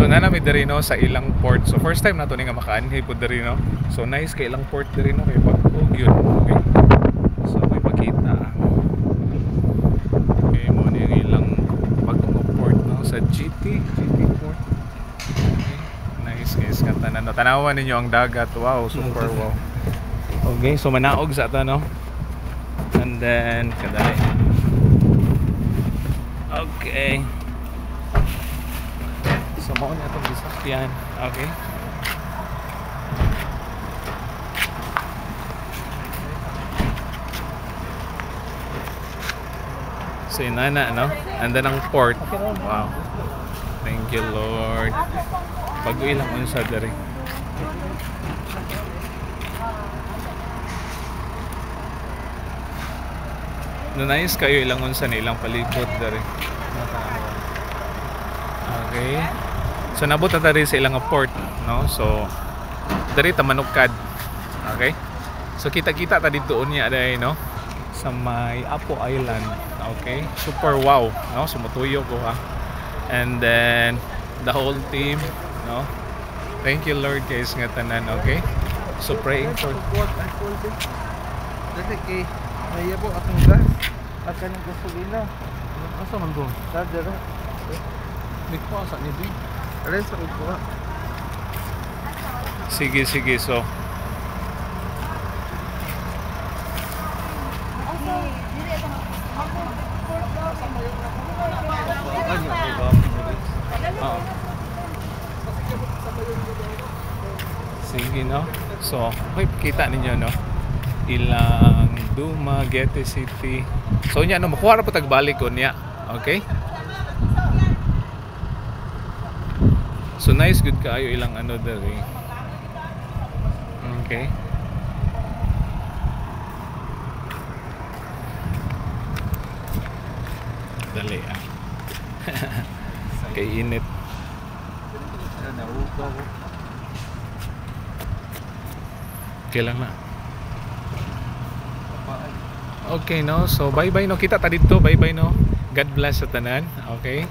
So nanami diri no sa ilang port. So first time nato ni nga makaanhi po diri no. So nice kay ilang port diri no kay pag-ug yun. Okay. So may makita. Okay mo ni ilang pag-ug port no sa GT port. Okay. Nice guys kanta na no. Tanawan ninyo ang dagat. Wow, super wow. Okay, so manaog sa ata no. And then kadali. Okay. So mao na itong disakyan. Okay. So inana no. And then ang port. Wow. Thank you Lord. Pag-uwi lang unsa diri. No nice kayo ilang unsa ni ilang palibot diri. Okay. So nabot na tari sa ilang port, no? So dari ta manukad. Okay? So kita-kita ta dito unya day, no? Sa may Apo Island. Okay? Super wow, no? Sumutuyo ko ha. And then the whole team, no? Thank you Lord guys nga tanan, okay? So praying for dati kay nayabo atong gas at kanang gasolina. Asa man go? Dara. Mikwa sa ni Big. Alin sa kuha. Sige, sige. So sige no. So okay, kita ninyo no. Ilang Dumaguete City. So nya no makuha ra po tagbalik ko niya. Okay? So nice good kaayo ilang ano dere. Okay. Dali ah. Kay init. Kailan na? Okay no. So bye bye no. Kita ta dito. Bye bye no. God bless sa tanan. Okay.